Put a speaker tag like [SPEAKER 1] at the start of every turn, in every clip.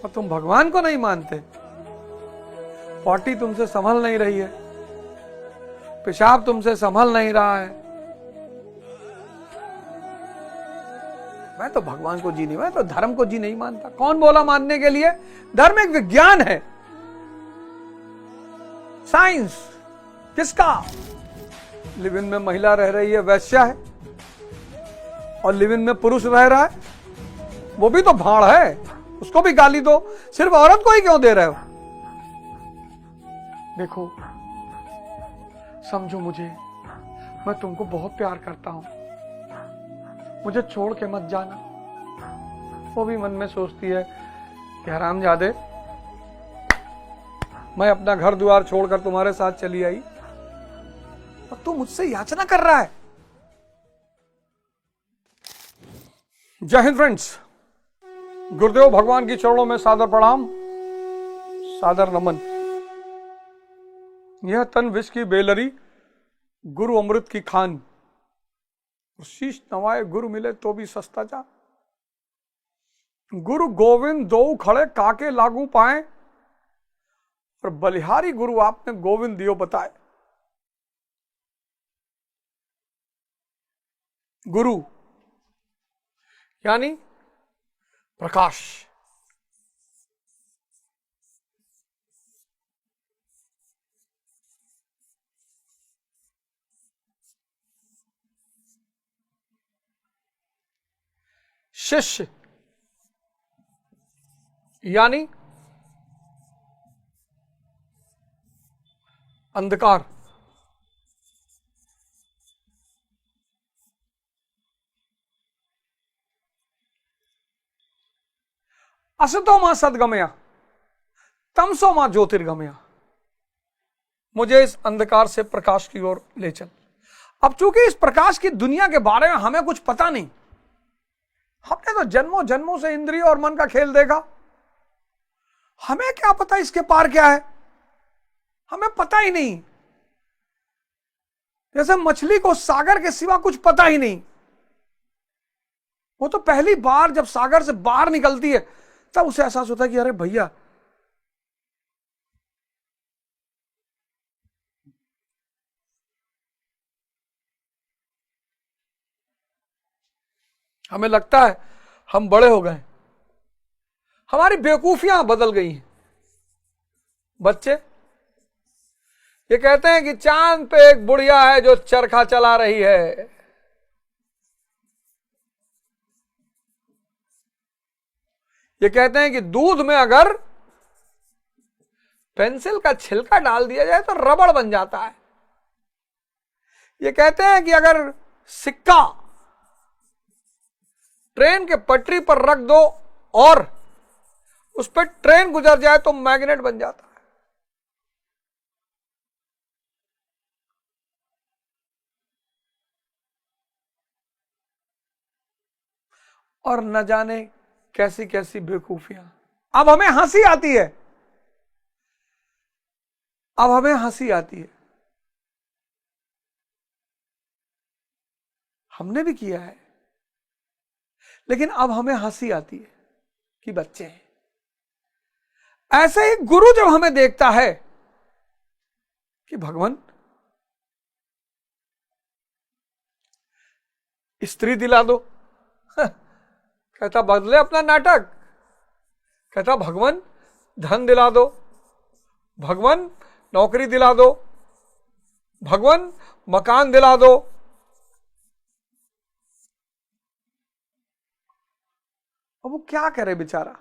[SPEAKER 1] और तुम भगवान को नहीं मानते। पॉटी तुमसे संभल नहीं रही है, पेशाब तुमसे संभल नहीं रहा है। मैं तो भगवान को जी नहीं, मैं तो धर्म को जी नहीं मानता। कौन बोला मानने के लिए? धर्म एक विज्ञान है, साइंस। किसका? लिव इन में महिला रह रही है, वैश्या है, और लिव इन में पुरुष रह रहा है, वो भी तो भाड़ है, उसको भी गाली दो। सिर्फ औरत को ही क्यों दे रहे हो? देखो, समझो मुझे, मैं तुमको बहुत प्यार करता हूं, मुझे छोड़ के मत जाना। वो भी मन में सोचती है कि हरामजादे, मैं अपना घर द्वार छोड़कर तुम्हारे साथ चली आई और तू मुझसे याचना कर रहा है। जय हिंद फ्रेंड्स, गुरुदेव भगवान की चरणों में सादर प्रणाम, सादर नमन। यह तन विष की बेलरी, गुरु अमृत की खान, शीश नवाए गुरु मिले तो भी सस्ता जा। गुरु गोविंद दो खड़े काके लागू पाए, और बलिहारी गुरु आपने गोविंद दियो बताए। गुरु यानी प्रकाश। शिष्य यानी अंधकार। असतो मां सदगमया, तमसो मां ज्योतिर्गमया। मुझे इस अंधकार से प्रकाश की ओर ले चल। अब चूंकि इस प्रकाश की दुनिया के बारे में हमें कुछ पता नहीं, हमने तो जन्मों जन्मों से इंद्रिय और मन का खेल देखा, हमें क्या पता इसके पार क्या है? हमें पता ही नहीं। जैसे मछली को सागर के सिवा कुछ पता ही नहीं। वो तो पहली बार जब सागर से बाहर निकलती है तब उसे एहसास होता है कि अरे भैया, हमें लगता है हम बड़े हो गए, हमारी बेवकूफियां बदल गई हैं। बच्चे ये कहते हैं कि चांद पे एक बुढ़िया है जो चरखा चला रही है। ये कहते हैं कि दूध में अगर पेंसिल का छिलका डाल दिया जाए तो रबड़ बन जाता है। ये कहते हैं कि अगर सिक्का ट्रेन के पटरी पर रख दो और उस पर ट्रेन गुजर जाए तो मैग्नेट बन जाता है। और न जाने कैसी कैसी बेवकूफियां। अब हमें हंसी आती है, अब हमें हंसी आती है। हमने भी किया है, लेकिन अब हमें हंसी आती है कि बच्चे हैं। ऐसे ही गुरु जब हमें देखता है कि भगवान स्त्री दिला दो, कहता बदले अपना नाटक। कहता भगवान धन दिला दो, भगवान नौकरी दिला दो, भगवान मकान दिला दो। अब वो क्या करे बेचारा,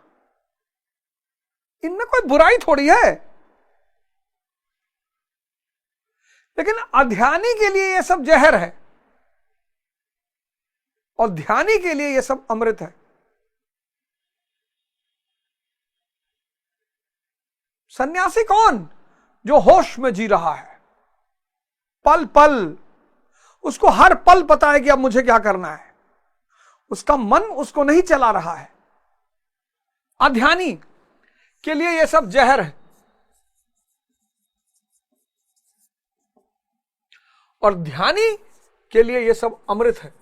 [SPEAKER 1] इनमें कोई बुराई थोड़ी है। लेकिन अध्यानी के लिए यह सब जहर है और ध्यानी के लिए यह सब अमृत है। सन्यासी कौन? जो होश में जी रहा है, पल पल उसको हर पल पता है कि अब मुझे क्या करना है। उसका मन उसको नहीं चला रहा है। अध्यानी के लिए यह सब जहर है और ध्यानी के लिए यह सब अमृत है।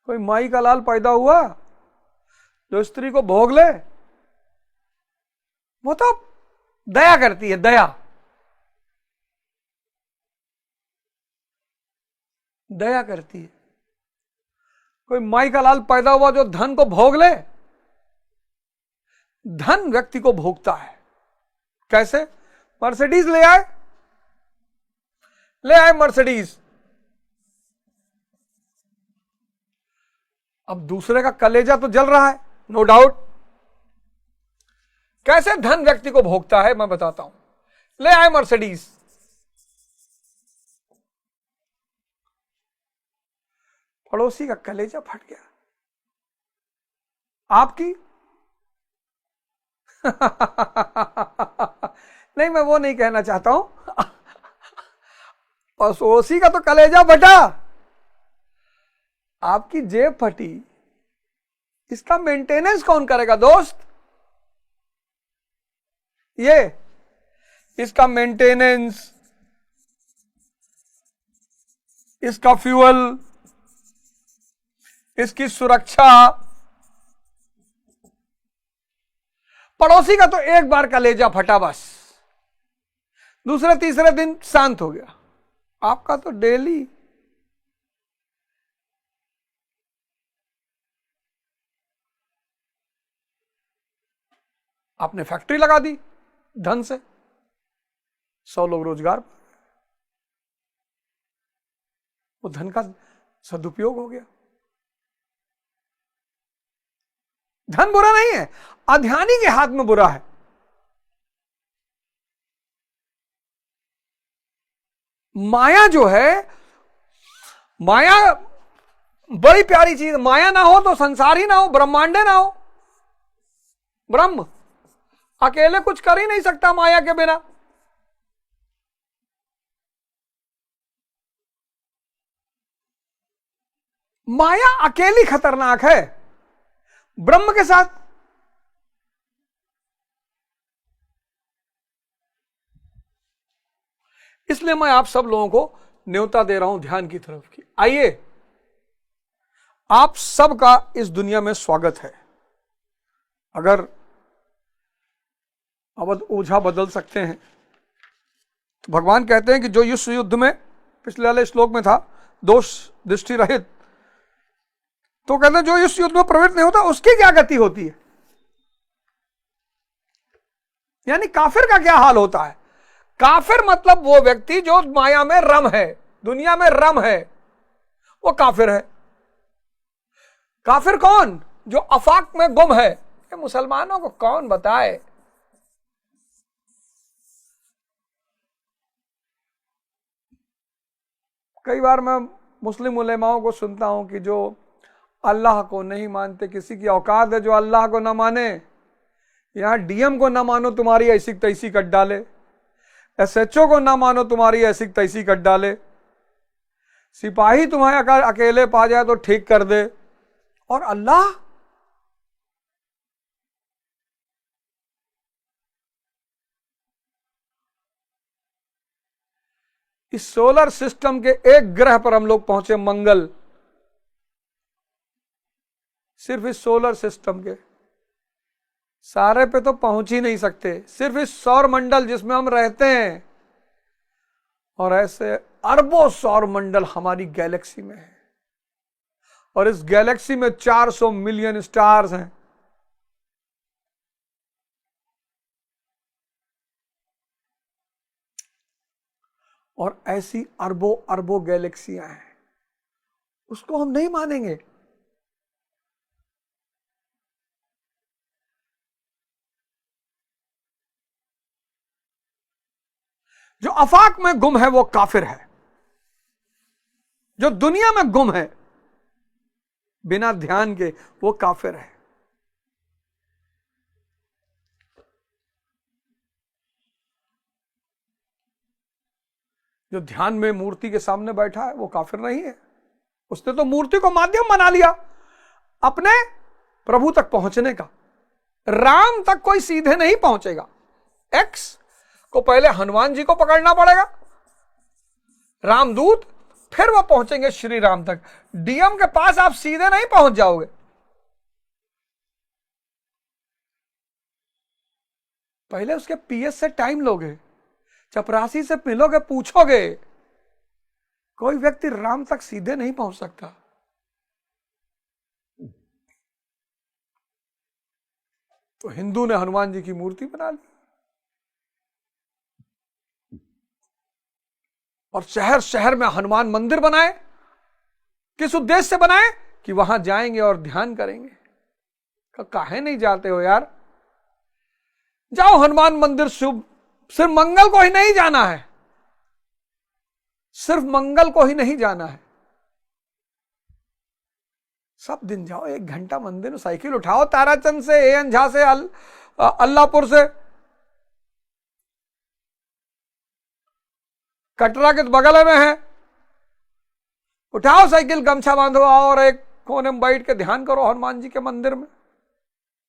[SPEAKER 1] कोई माई का लाल पैदा हुआ जो स्त्री को भोग ले, वो तो दया करती है, दया दया करती है। कोई माई का लाल पैदा हुआ जो धन को भोग ले, धन व्यक्ति को भोगता है। कैसे? मर्सिडीज ले आए मर्सिडीज, अब दूसरे का कलेजा तो जल रहा है, नो डाउट। कैसे धन व्यक्ति को भोगता है मैं बताता हूं। ले आए मर्सिडीज, पड़ोसी का कलेजा फट गया। आपकी नहीं, मैं वो नहीं कहना चाहता हूं। पड़ोसी का तो कलेजा फटा, आपकी जेब फटी, इसका मेंटेनेंस कौन करेगा दोस्त? ये इसका मेंटेनेंस, इसका फ्यूल, इसकी सुरक्षा। पड़ोसी का तो एक बार कलेजा फटा बस, दूसरे तीसरे दिन शांत हो गया। आपका तो डेली। आपने फैक्ट्री लगा दी धन से, 100 लोग रोजगार, वो धन का सदुपयोग हो गया। धन बुरा नहीं है, अध्यानी के हाथ में बुरा है। माया जो है, माया बड़ी प्यारी चीज। माया ना हो तो संसार ही ना हो, ब्रह्मांडे ना हो। ब्रह्म अकेले कुछ कर ही नहीं सकता माया के बिना। माया अकेली खतरनाक है ब्रह्म के साथ। इसलिए मैं आप सब लोगों को न्योता दे रहा हूं ध्यान की तरफ की। आइए, आप सबका इस दुनिया में स्वागत है। अगर अवध ओझा बदल सकते हैं तो भगवान कहते हैं कि जो इस युद्ध में, पिछले वाले श्लोक में था, दोष दृष्टि रहित, तो कहते हैं जो इस युद्ध में प्रवृत्त नहीं होता उसकी क्या गति होती है। यानी काफिर का क्या हाल होता है। काफिर मतलब वो व्यक्ति जो माया में रम है, दुनिया में रम है, वो काफिर है। काफिर कौन? जो अफाक में गुम है। ये मुसलमानों को कौन बताए। कई बार मैं मुस्लिम उलेमाओं को सुनता हूं कि जो अल्लाह को नहीं मानते, किसी की औकात है जो अल्लाह को ना माने। यहां डीएम को ना मानो तुम्हारी ऐसी तैसी कट डाले, एसएचओ को ना मानो तुम्हारी ऐसी तैसी कट डाले, सिपाही तुम्हारे अकेले पा जाए तो ठीक कर दे, और अल्लाह इस सोलर सिस्टम के एक ग्रह पर हम लोग पहुंचे, मंगल। सिर्फ इस सोलर सिस्टम के, सारे पे तो पहुंच ही नहीं सकते। सिर्फ इस सौर मंडल जिसमें हम रहते हैं, और ऐसे अरबों सौर मंडल हमारी गैलेक्सी में है, और इस गैलेक्सी में 400 मिलियन स्टार्स हैं। और ऐसी अरबों अरबों गैलेक्सियां हैं, उसको हम नहीं मानेंगे। जो अफाक में गुम है वो काफिर है। जो दुनिया में गुम है बिना ध्यान के, वो काफिर है। जो ध्यान में मूर्ति के सामने बैठा है वो काफिर नहीं है। उसने तो मूर्ति को माध्यम बना लिया अपने प्रभु तक पहुंचने का। राम तक कोई सीधे नहीं पहुंचेगा। एक्स को पहले हनुमान जी को पकड़ना पड़ेगा, रामदूत, फिर वो पहुंचेंगे श्री राम तक। डीएम के पास आप सीधे नहीं पहुंच जाओगे, पहले उसके पीएस से टाइम लोगे, चपरासी से मिलोगे, पूछोगे। कोई व्यक्ति राम तक सीधे नहीं पहुंच सकता। तो हिंदू ने हनुमान जी की मूर्ति बना ली और शहर शहर में हनुमान मंदिर बनाए। किस उद्देश्य से बनाए? कि वहां जाएंगे और ध्यान करेंगे। काहे नहीं जाते हो यार? जाओ हनुमान मंदिर। शुभ, सिर्फ मंगल को ही नहीं जाना है, सिर्फ मंगल को ही नहीं जाना है, सब दिन जाओ। 1 घंटा मंदिर में साइकिल उठाओ, ताराचंद से, एएन झा से, अल्लाहपुर से, कटरा के बगल में है, उठाओ साइकिल, गमछा बांधो और एक कोने में बैठ के ध्यान करो हनुमान जी के मंदिर में।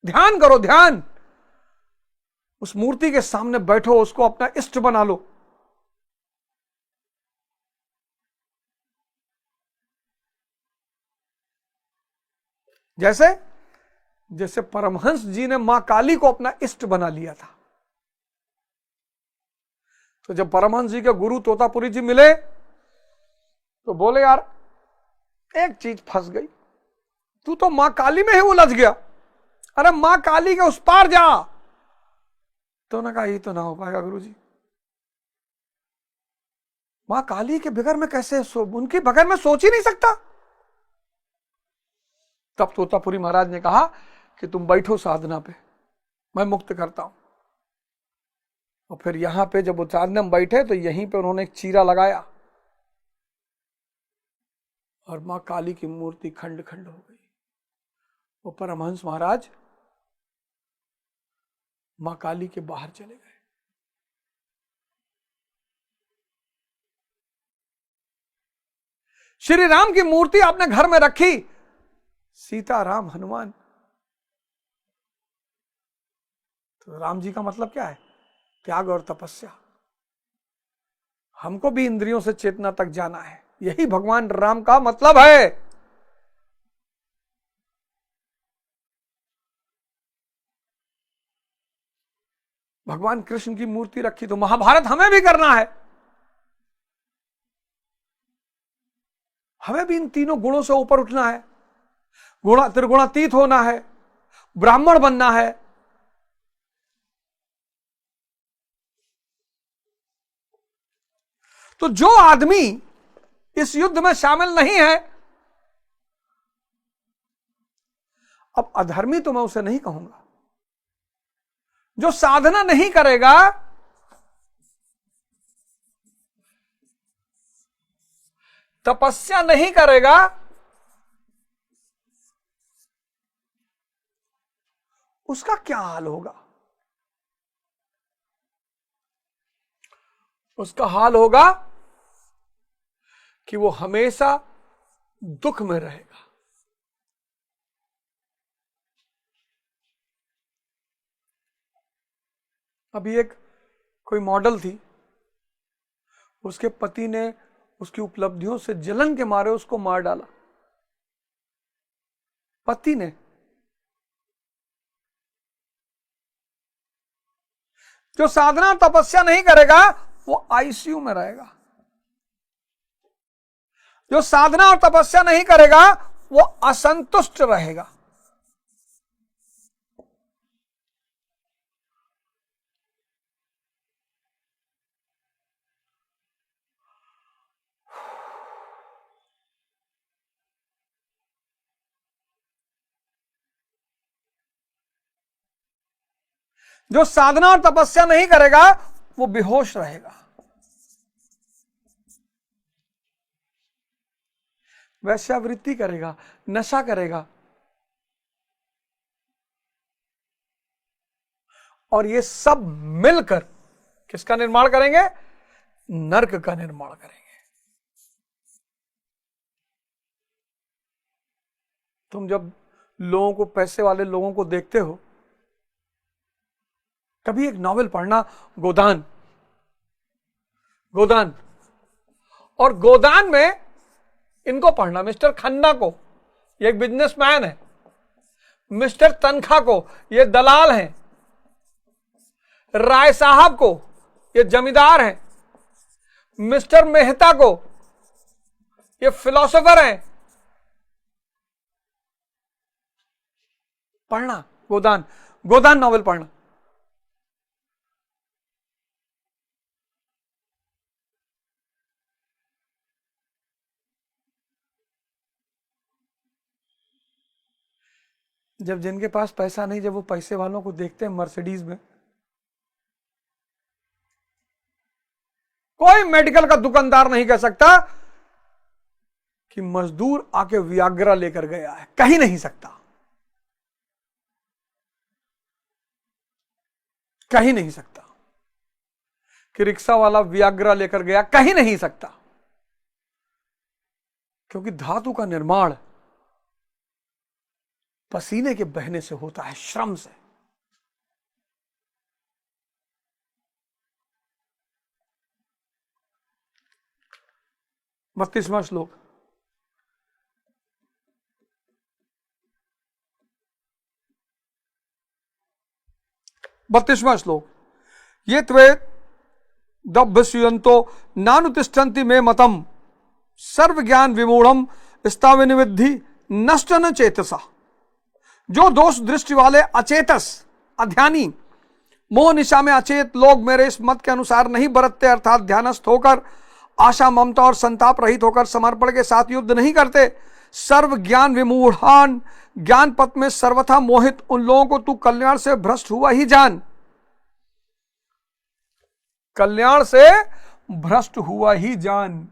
[SPEAKER 1] ध्यान करो, ध्यान। उस मूर्ति के सामने बैठो, उसको अपना इष्ट बना लो। जैसे जैसे परमहंस जी ने मां काली को अपना इष्ट बना लिया था। तो जब परमहंस जी के गुरु तोतापुरी जी मिले तो बोले, यार एक चीज फंस गई, तू तो मां काली में ही उलझ गया। अरे मां काली के उस पार जा। तो उन्होंने कहा, ये तो ना हो पाएगा गुरुजी, मां काली के बगैर में कैसे उनके बगैर में सोच ही नहीं सकता। तब तोतापुरी महाराज ने कहा कि तुम बैठो साधना पे, मैं मुक्त करता हूं। और फिर यहां पे जब वो साधना में बैठे तो यहीं पे उन्होंने एक चीरा लगाया और मां काली की मूर्ति खंड खंड हो गई। वो परमहंस महाराज मां काली के बाहर चले गए। श्री राम की मूर्ति आपने घर में रखी, सीता राम हनुमान। तो राम जी का मतलब क्या है? त्याग और तपस्या। हमको भी इंद्रियों से चेतना तक जाना है, यही भगवान राम का मतलब है। भगवान कृष्ण की मूर्ति रखी तो महाभारत हमें भी करना है। हमें भी इन तीनों गुणों से ऊपर उठना है, त्रिगुणातीत होना है, ब्राह्मण बनना है। तो जो आदमी इस युद्ध में शामिल नहीं है, अब अधर्मी तो मैं उसे नहीं कहूंगा, जो साधना नहीं करेगा, तपस्या नहीं करेगा, उसका क्या हाल होगा? उसका हाल होगा कि वो हमेशा दुख में रहेगा। अभी एक कोई मॉडल थी, उसके पति ने उसकी उपलब्धियों से जलन के मारे उसको मार डाला। पति ने। जो साधना तपस्या नहीं करेगा वो आईसीयू में रहेगा। जो साधना और तपस्या नहीं करेगा वो असंतुष्ट रहेगा। जो साधना और तपस्या नहीं करेगा वो बेहोश रहेगा। वैश्यावृत्ति करेगा, नशा करेगा, और ये सब मिलकर किसका निर्माण करेंगे? नरक का निर्माण करेंगे। तुम जब लोगों को, पैसे वाले लोगों को देखते हो, कभी एक नॉवेल पढ़ना, गोदान। गोदान, और गोदान में इनको पढ़ना। मिस्टर खन्ना को, ये एक बिजनेसमैन है। मिस्टर तनखा को, ये दलाल हैं। राय साहब को, ये जमींदार हैं। मिस्टर मेहता को, ये फिलोसोफर हैं। पढ़ना गोदान, गोदान नॉवेल पढ़ना। जब जिनके पास पैसा नहीं, जब वो पैसे वालों को देखते हैं मर्सिडीज में, कोई मेडिकल का दुकानदार नहीं कह सकता कि मजदूर आके वियाग्रा लेकर गया है, कहीं नहीं सकता, कहीं नहीं सकता। कि रिक्शा वाला वियाग्रा लेकर गया, कहीं नहीं सकता। क्योंकि धातु का निर्माण पसीने के बहने से होता है, श्रम से। बत्तीसवां श्लोक। बत्तीसवां श्लोक। ये त्वे दभ्यसुयंतो नानुतिष्ठन्ति मे मतम सर्व ज्ञान विमूढ़म स्थाविनिविद्धि नष्ट न चेतसा। जो दोष दृष्टि वाले अचेतस अध्यानी मोह निशा में अचेत लोग मेरे इस मत के अनुसार नहीं बरतते, अर्थात ध्यानस्थ होकर आशा ममता और संताप रहित होकर समर्पण के साथ युद्ध नहीं करते, सर्व ज्ञान विमूढ़ान ज्ञान पथ में सर्वथा मोहित उन लोगों को तू कल्याण से भ्रष्ट हुआ ही जान। कल्याण से भ्रष्ट हुआ ही जान।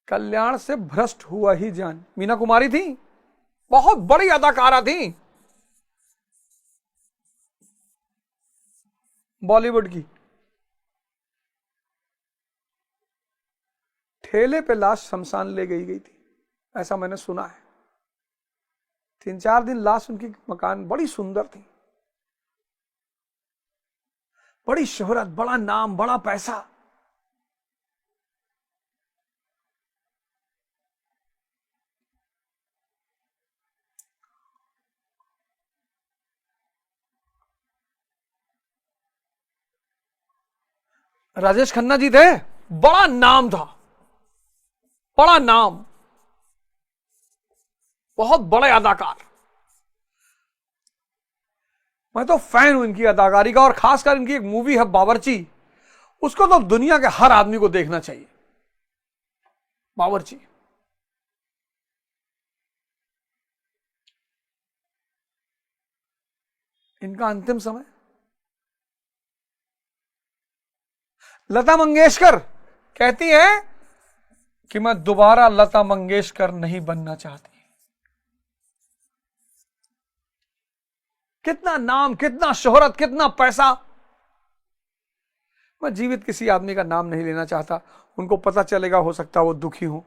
[SPEAKER 1] कल्याण से भ्रष्ट हुआ ही जान। मीना कुमारी थी, बहुत बड़ी अदाकारा थी बॉलीवुड की। ठेले पे लाश शमशान ले गई थी, ऐसा मैंने सुना है। 3-4 दिन लाश उनकी मकान, बड़ी सुंदर थी, बड़ी शोहरत, बड़ा नाम, बड़ा पैसा। राजेश खन्ना जी थे, बड़ा नाम था, बड़ा नाम, बहुत बड़े अदाकार। मैं तो फैन हूं इनकी अदाकारी का, और खासकर इनकी एक मूवी है बावर्ची, उसको तो दुनिया के हर आदमी को देखना चाहिए। बावर्ची। इनका अंतिम समय। लता मंगेशकर कहती हैं कि मैं दोबारा लता मंगेशकर नहीं बनना चाहती। कितना नाम, कितना शोहरत, कितना पैसा। मैं जीवित किसी आदमी का नाम नहीं लेना चाहता, उनको पता चलेगा, हो सकता वो दुखी हो।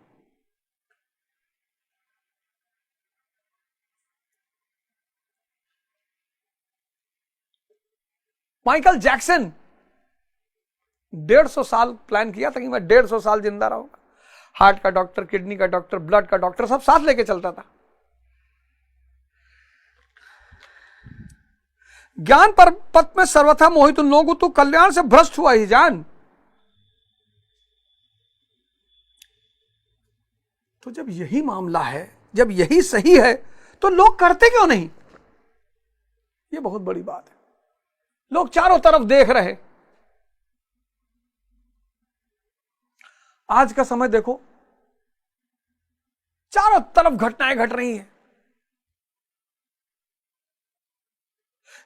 [SPEAKER 1] माइकल जैक्सन 150 साल प्लान किया था कि मैं 150 साल जिंदा रहूंगा। हार्ट का डॉक्टर, किडनी का डॉक्टर, ब्लड का डॉक्टर, सब साथ लेके चलता था। ज्ञान पर पथ में सर्वथा मोहित उन लोगों को तू कल्याण से भ्रष्ट हुआ ही जान। तो जब यही मामला है, जब यही सही है, तो लोग करते क्यों नहीं? ये बहुत बड़ी बात है। लोग चारों तरफ देख रहे। आज का समय देखो, चारों तरफ घटनाएं घट रही हैं।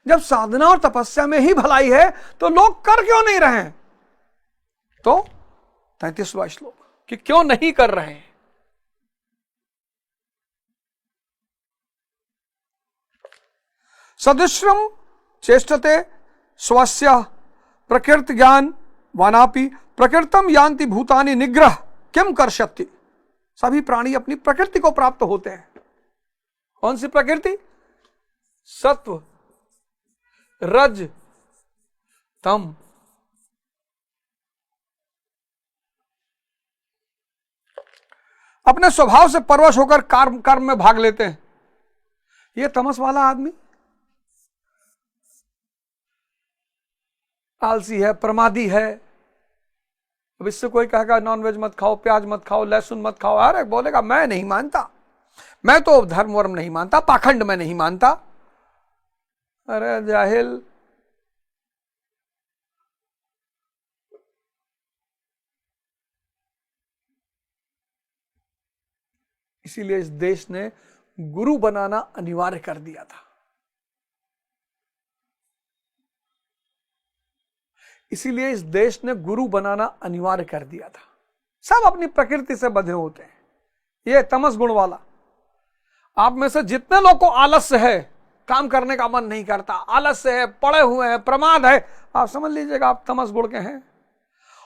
[SPEAKER 1] जब साधना और तपस्या में ही भलाई है, तो लोग कर क्यों नहीं रहे हैं? तो 33वां श्लोक कि क्यों नहीं कर रहे हैं। सदुश्रम चेष्टते स्वस्य प्रकृति ज्ञान वानापि प्रकृतम यान्ति भूतानि निग्रह किम कर्षति सभी प्राणी अपनी प्रकृति को प्राप्त होते हैं। कौन सी प्रकृति? सत्व, रज, तम। अपने स्वभाव से परवश होकर कर्म में भाग लेते हैं। ये तमस वाला आदमी आलसी है, प्रमादी है। अब इससे कोई कहेगा नॉनवेज मत खाओ, प्याज मत खाओ, लहसुन मत खाओ, अरे बोलेगा मैं नहीं मानता, मैं तो धर्म वर्म नहीं मानता, पाखंड में नहीं मानता। अरे जाहिल, इसीलिए इस देश ने गुरु बनाना अनिवार्य कर दिया था। इसीलिए इस देश ने गुरु बनाना अनिवार्य कर दिया था। सब अपनी प्रकृति से बंधे होते हैं। ये तमस गुण वाला, आप में से जितने लोग को आलस्य है, काम करने का मन नहीं करता, आलस्य है, पड़े हुए हैं, प्रमाद है, आप समझ लीजिएगा आप तमस गुण के हैं।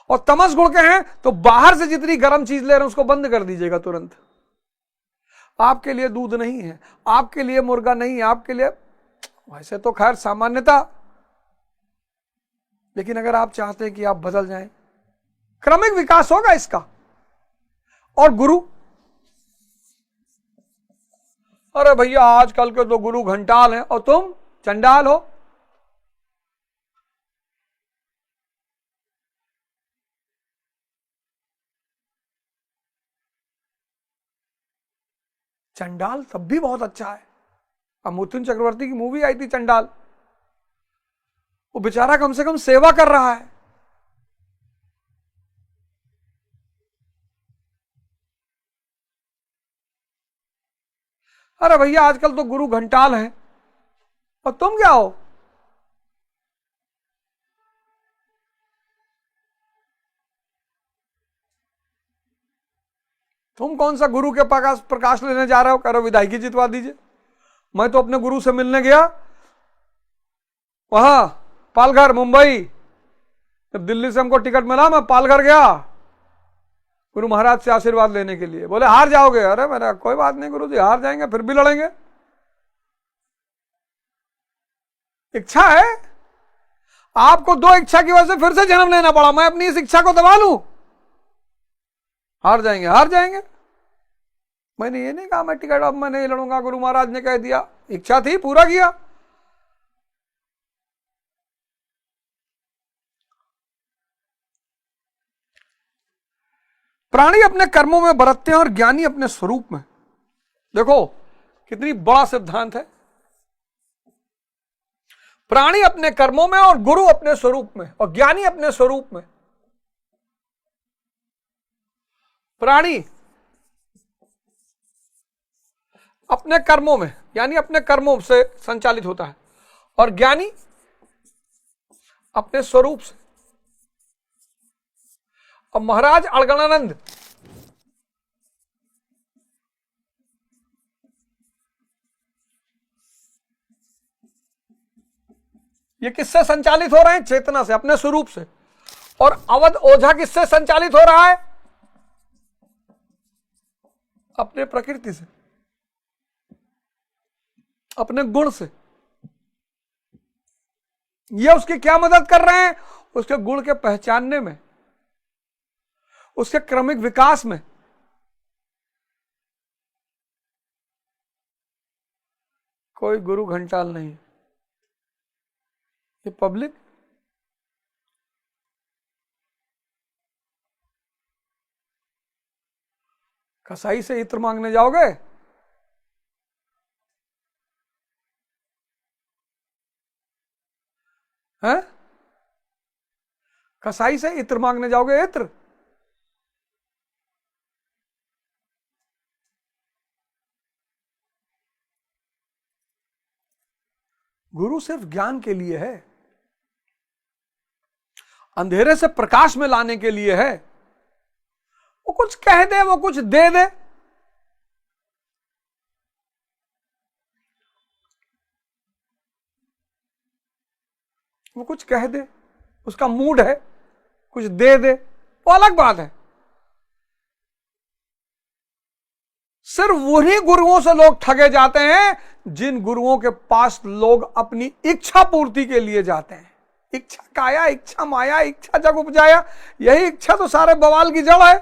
[SPEAKER 1] और तमस गुण के हैं तो बाहर से जितनी गर्म चीज ले रहे हैं उसको बंद कर दीजिएगा तुरंत। आपके लिए दूध नहीं है, आपके लिए मुर्गा नहीं है, आपके लिए वैसे तो खैर सामान्यता, लेकिन अगर आप चाहते हैं कि आप बदल जाएं, क्रमिक विकास होगा इसका। और गुरु, अरे भैया आजकल के तो गुरु घंटाल हैं और तुम चंडाल हो। चंडाल तब भी बहुत अच्छा है। अब मिथुन चक्रवर्ती की मूवी आई थी चंडाल, वो बेचारा कम से कम सेवा कर रहा है। अरे भैया आजकल तो गुरु घंटाल हैं और तुम क्या हो? तुम कौन सा गुरु के प्रकाश लेने जा रहे हो? करो विधायकी जितवा दीजिए। मैं तो अपने गुरु से मिलने गया वहां पालघर, मुंबई। जब दिल्ली से हमको टिकट मिला, मैं पालघर गया गुरु महाराज से आशीर्वाद लेने के लिए। बोले हार जाओगे। अरे मेरा कोई बात नहीं गुरु जी, हार जाएंगे फिर भी लड़ेंगे। इच्छा है, आपको दो इच्छा की वजह से फिर से जन्म लेना पड़ा, मैं अपनी इस इच्छा को दबा लूं? हार जाएंगे, हार जाएंगे। मैंने ये नहीं कहा मैं टिकट अब मैं नहीं लड़ूंगा, गुरु महाराज ने कह दिया, इच्छा थी पूरा किया। प्राणी अपने कर्मों में बरतते हैं और ज्ञानी अपने स्वरूप में। देखो कितनी बड़ा सिद्धांत है। प्राणी अपने कर्मों में और गुरु अपने स्वरूप में और ज्ञानी अपने स्वरूप में। प्राणी अपने कर्मों में यानी अपने कर्मों से संचालित होता है और ज्ञानी अपने स्वरूप से। अब महाराज अड़गड़ानंद ये किससे संचालित हो रहे हैं? चेतना से, अपने स्वरूप से। और अवध ओझा किससे संचालित हो रहा है? अपने प्रकृति से, अपने गुण से। ये उसकी क्या मदद कर रहे हैं? उसके गुण के पहचानने में, उसके क्रमिक विकास में। कोई गुरु घंटाल नहीं, ये पब्लिक कसाई से इत्र मांगने जाओगे? हैं? कसाई से इत्र मांगने जाओगे? इत्र गुरु सिर्फ ज्ञान के लिए है, अंधेरे से प्रकाश में लाने के लिए है। वो कुछ कह दे, वो कुछ दे दे, वो कुछ कह दे, उसका मूड है, कुछ दे दे, वो अलग बात है। सिर्फ वही गुरुओं से लोग ठगे जाते हैं जिन गुरुओं के पास लोग अपनी इच्छा पूर्ति के लिए जाते हैं। इच्छा काया, इच्छा माया, इच्छा जग उपजाया, यही इच्छा तो सारे बवाल की जड़ है।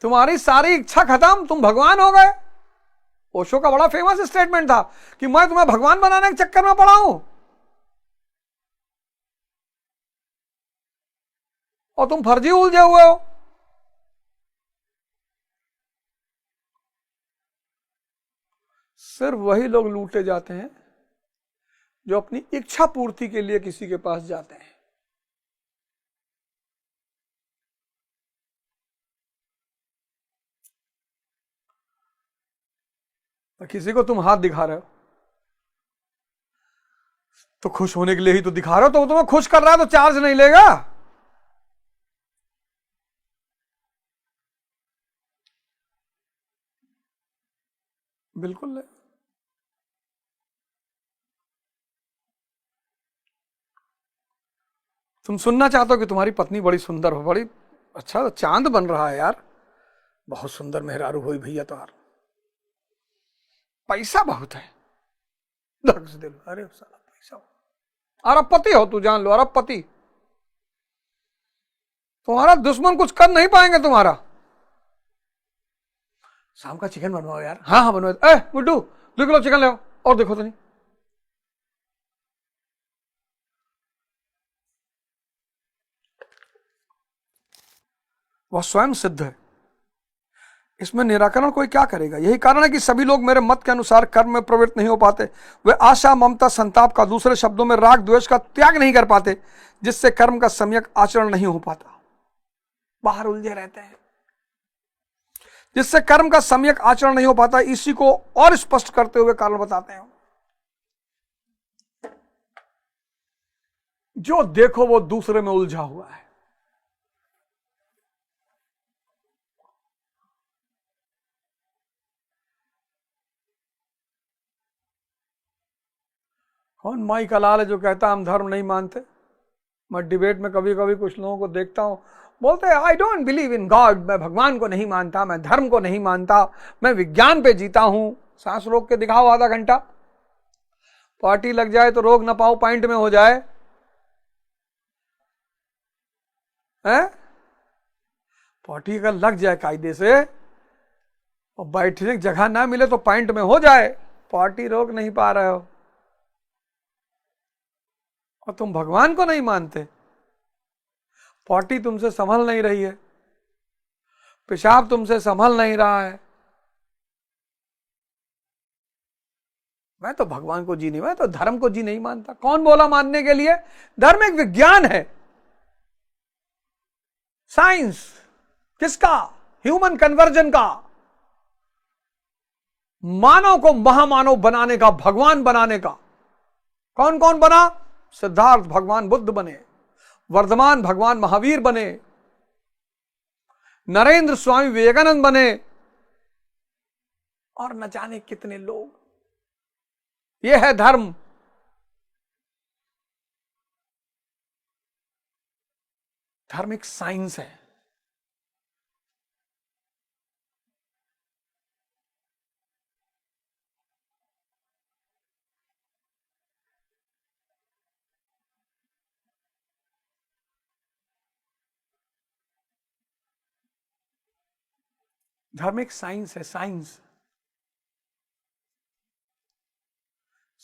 [SPEAKER 1] तुम्हारी सारी इच्छा खत्म, तुम भगवान हो गए। ओशो का बड़ा फेमस स्टेटमेंट था कि मैं तुम्हें भगवान बनाने के चक्कर में पड़ा हूं और तुम फर्जी उलझे हुए हो। सिर्फ वही लोग लूटे जाते हैं जो अपनी इच्छा पूर्ति के लिए किसी के पास जाते हैं। और किसी को तुम हाथ दिखा रहे हो तो खुश होने के लिए ही तो दिखा रहे हो, तो वो तुम्हें खुश कर रहा है तो चार्ज नहीं लेगा। बिल्कुल नहीं। तुम सुनना चाहते हो कि तुम्हारी पत्नी बड़ी सुंदर हो, बड़ी अच्छा तो चांद बन रहा है यार, बहुत सुंदर मेहरारू हुई भैया तो यार, पैसा बहुत है, धक से दिल, अरे साला पैसा, अरबपति हो तू, जान लो अरबपति। तुम्हारा दुश्मन कुछ कर नहीं पाएंगे तुम्हारा। शाम का चिकन बनवाओ यार। हाँ हाँ बनवाओ। गुड्डू 2 किलो चिकन ले आओ, और देखो तो नहीं। वह स्वयं सिद्ध है, इसमें निराकरण कोई क्या करेगा। यही कारण है कि सभी लोग मेरे मत के अनुसार कर्म में प्रवृत्त नहीं हो पाते। वे आशा, ममता, संताप का, दूसरे शब्दों में राग द्वेष का त्याग नहीं कर पाते, जिससे कर्म का सम्यक आचरण नहीं हो पाता। बाहर उलझे रहते हैं, जिससे कर्म का सम्यक आचरण नहीं हो पाता। इसी को और स्पष्ट करते हुए कारण बताते हैं, जो देखो वो दूसरे में उलझा हुआ है। कौन माई का लाल है जो कहता हम धर्म नहीं मानते। मैं डिबेट में कभी कभी कुछ लोगों को देखता हूं, बोलते हैं I don't believe in God, मैं भगवान को नहीं मानता, मैं धर्म को नहीं मानता, मैं विज्ञान पे जीता हूं। सांस रोक के दिखाओ आधा घंटा, पार्टी लग जाए तो रोक ना पाओ, पॉइंट में हो जाए है? पार्टी अगर लग जाए कायदे से और बैठने की जगह ना मिले तो पॉइंट में हो जाए, पार्टी रोक नहीं पा रहे हो और तुम भगवान को नहीं मानते। पार्टी तुमसे संभल नहीं रही है, पेशाब तुमसे संभल नहीं रहा है। मैं तो भगवान को जी नहीं, मैं तो धर्म को जी नहीं मानता। कौन बोला मानने के लिए? धर्म एक विज्ञान है, साइंस। किसका? ह्यूमन कन्वर्जन का, मानव को महामानव बनाने का, भगवान बनाने का। कौन कौन बना? सिद्धार्थ भगवान बुद्ध बने, वर्धमान भगवान महावीर बने, नरेंद्र स्वामी विवेकानंद बने, और न जाने कितने लोग। यह है धर्म। धर्म एक साइंस है। धर्म एक साइंस है, साइंस।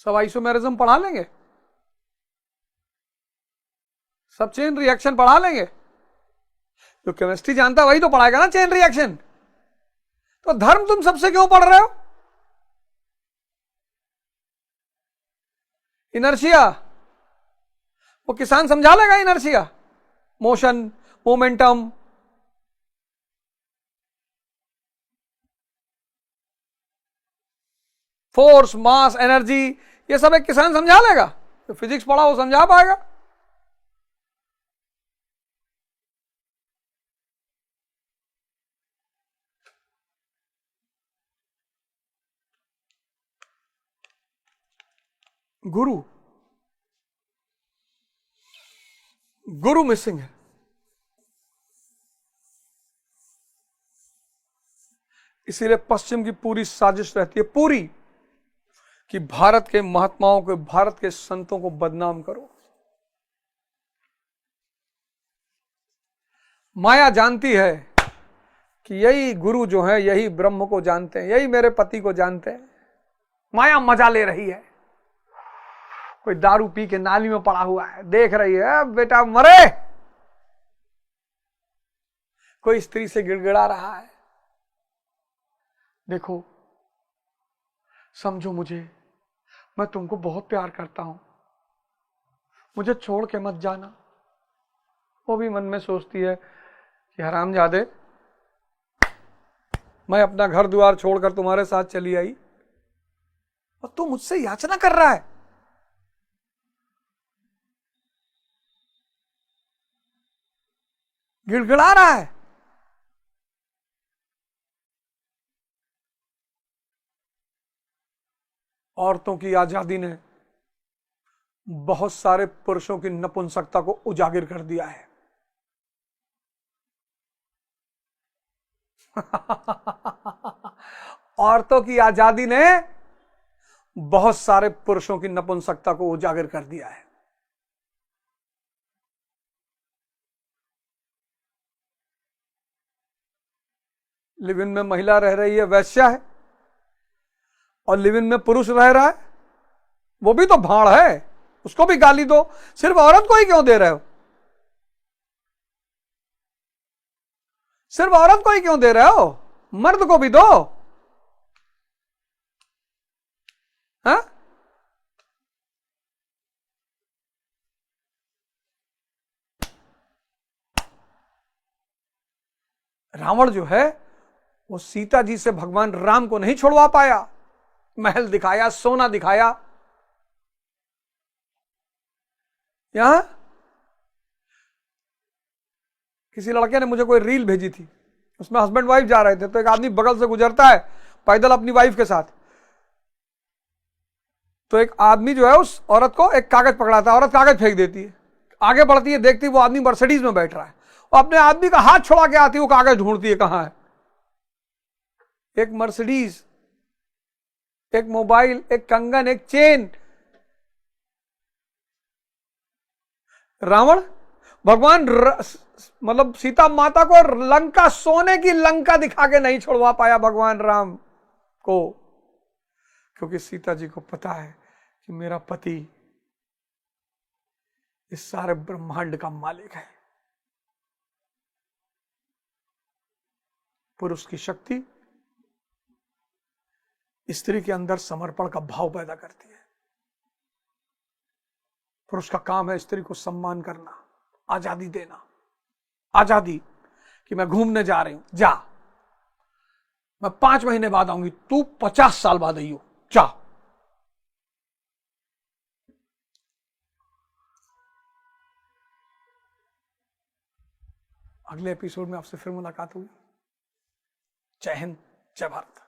[SPEAKER 1] सब आइसोमेरिज्म पढ़ा लेंगे, सब चेन रिएक्शन पढ़ा लेंगे। जो केमिस्ट्री जानता वही तो पढ़ाएगा ना चेन रिएक्शन। तो धर्म तुम सबसे क्यों पढ़ रहे हो? इनर्शिया, वो किसान समझा लेगा। इनर्शिया, मोशन, मोमेंटम, फोर्स, मास, एनर्जी, ये सब एक किसान समझा लेगा। तो फिजिक्स पढ़ा वो समझा पाएगा? गुरु गुरु मिसिंग है। इसीलिए पश्चिम की पूरी साजिश रहती है, पूरी, कि भारत के महात्माओं को, भारत के संतों को बदनाम करो। माया जानती है कि यही गुरु जो है, यही ब्रह्म को जानते हैं, यही मेरे पति को जानते हैं। माया मजा ले रही है। कोई दारू पी के नाली में पड़ा हुआ है, देख रही है बेटा मरे। कोई स्त्री से गिड़गिड़ा रहा है, देखो समझो मुझे, मैं तुमको बहुत प्यार करता हूं, मुझे छोड़ के मत जाना। वो भी मन में सोचती है कि हरामजादे, मैं अपना घर द्वार छोड़कर तुम्हारे साथ चली आई और तू मुझसे याचना कर रहा है। गिड़गिड़ा रहा है। औरतों की आजादी ने बहुत सारे पुरुषों की नपुंसकता को उजागर कर दिया है। औरतों की आजादी ने बहुत सारे पुरुषों की नपुंसकता को उजागर कर दिया है। लिव इन में महिला रह रही है, वैश्या है, और लिव इन में पुरुष रह रहा है, वो भी तो भाड़ है, उसको भी गाली दो। सिर्फ औरत को ही क्यों दे रहे हो? सिर्फ औरत को ही क्यों दे रहे हो? मर्द को भी दो। हाँ? रावण जो है वो सीता जी से भगवान राम को नहीं छुड़वा पाया। महल दिखाया, सोना दिखाया। यहां किसी लड़के ने मुझे कोई रील भेजी थी, उसमें हस्बैंड वाइफ जा रहे थे, तो एक आदमी बगल से गुजरता है पैदल अपनी वाइफ के साथ, तो एक आदमी जो है उस औरत को एक कागज पकड़ाता है, औरत कागज फेंक देती है, आगे बढ़ती है, देखती है वो आदमी मर्सिडीज में बैठ रहा है, और अपने आदमी का हाथ छोड़ा के आती है, वो कागज ढूंढती है कहां है। एक मर्सिडीज, एक मोबाइल, एक कंगन, एक चेन। रावण भगवान मतलब सीता माता को लंका, सोने की लंका दिखा के नहीं छोड़वा पाया भगवान राम को, क्योंकि सीता जी को पता है कि मेरा पति इस सारे ब्रह्मांड का मालिक है। पुरुष की शक्ति स्त्री के अंदर समर्पण का भाव पैदा करती है। पुरुष का काम है स्त्री को सम्मान करना, आजादी देना। आजादी कि मैं घूमने जा रही हूं, जा, मैं 5 महीने बाद आऊंगी, तू 50 साल बाद आई हो, जा। अगले एपिसोड में आपसे फिर मुलाकात होगी। जय हिंद, जय भारत।